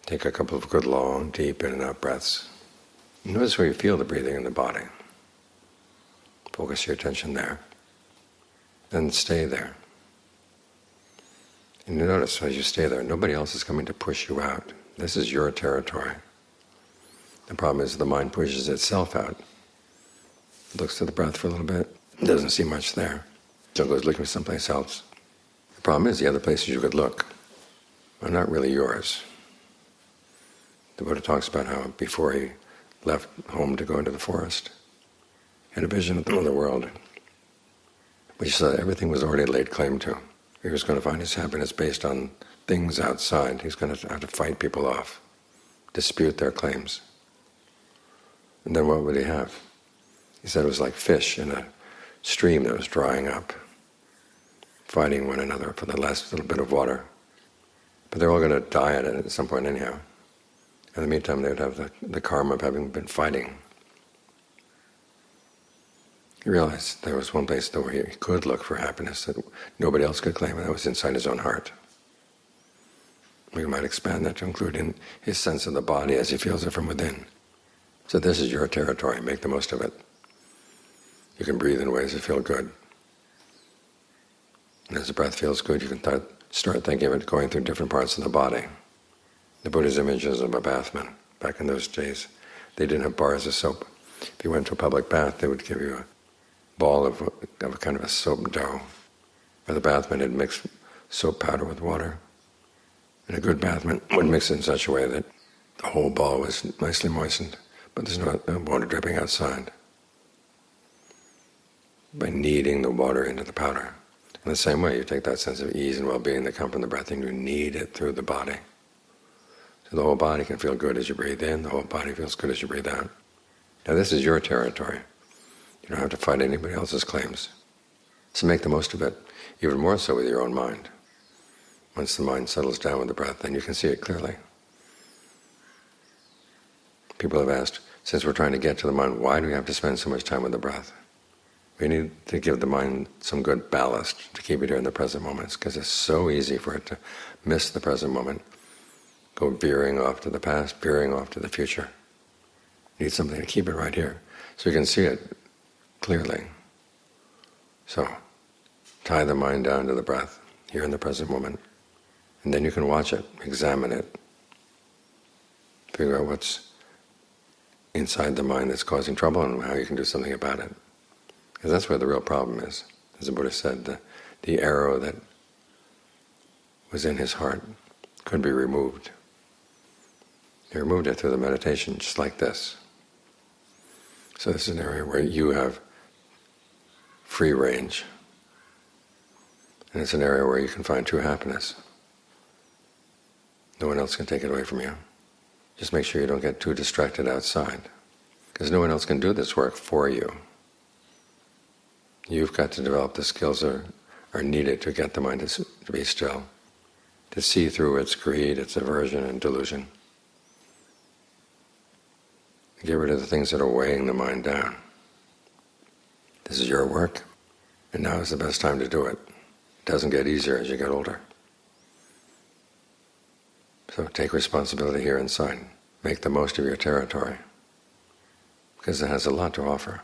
Take a couple of good long, deep in and out breaths. Notice where you feel the breathing in the body. Focus your attention there. Then stay there. And you notice as you stay there, nobody else is coming to push you out. This is your territory. The problem is the mind pushes itself out. It looks to the breath for a little bit. Doesn't see much there. So it goes looking for someplace else. The problem is the other places you could look are not really yours. The Buddha talks about how before he left home to go into the forest, he had a vision of the other world, which said everything was already laid claim to. He was going to find his happiness based on things outside. He's going to have to fight people off, dispute their claims. And then what would he have? He said it was like fish in a stream that was drying up, fighting one another for the last little bit of water. But they're all going to die at it at some point anyhow. In the meantime, they would have the karma of having been fighting. He realized there was one place where he could look for happiness that nobody else could claim, and that was inside his own heart. We might expand that to include in his sense of the body as he feels it from within. So this is your territory. Make the most of it. You can breathe in ways that feel good. And as the breath feels good, you can start thinking of it going through different parts of the body. The Buddha's images of a bathman, back in those days, they didn't have bars of soap. If you went to a public bath, they would give you a ball of a kind of a soap dough, where the bathman had mixed soap powder with water. And a good bathman would mix it in such a way that the whole ball was nicely moistened, but there's no water dripping outside, by kneading the water into the powder. In the same way, you take that sense of ease and well-being that come from the breath and you knead it through the body. So the whole body can feel good as you breathe in, the whole body feels good as you breathe out. Now this is your territory. You don't have to fight anybody else's claims. So make the most of it, even more so with your own mind. Once the mind settles down with the breath, then you can see it clearly. People have asked, since we're trying to get to the mind, why do we have to spend so much time with the breath? We need to give the mind some good ballast to keep it here in the present moments, because it's so easy for it to miss the present moment, go veering off to the past, veering off to the future. You need something to keep it right here, so you can see it clearly. So, tie the mind down to the breath, here in the present moment, and then you can watch it, examine it, figure out what's inside the mind that's causing trouble and how you can do something about it. Because that's where the real problem is. As the Buddha said, the arrow that was in his heart could be removed. He removed it through the meditation, just like this. So this is an area where you have free range. And it's an area where you can find true happiness. No one else can take it away from you. Just make sure you don't get too distracted outside, because no one else can do this work for you. You've got to develop the skills that are needed to get the mind to be still, to see through its greed, its aversion and delusion. Get rid of the things that are weighing the mind down. This is your work, and now is the best time to do it. It doesn't get easier as you get older. So take responsibility here inside. Make the most of your territory, because it has a lot to offer.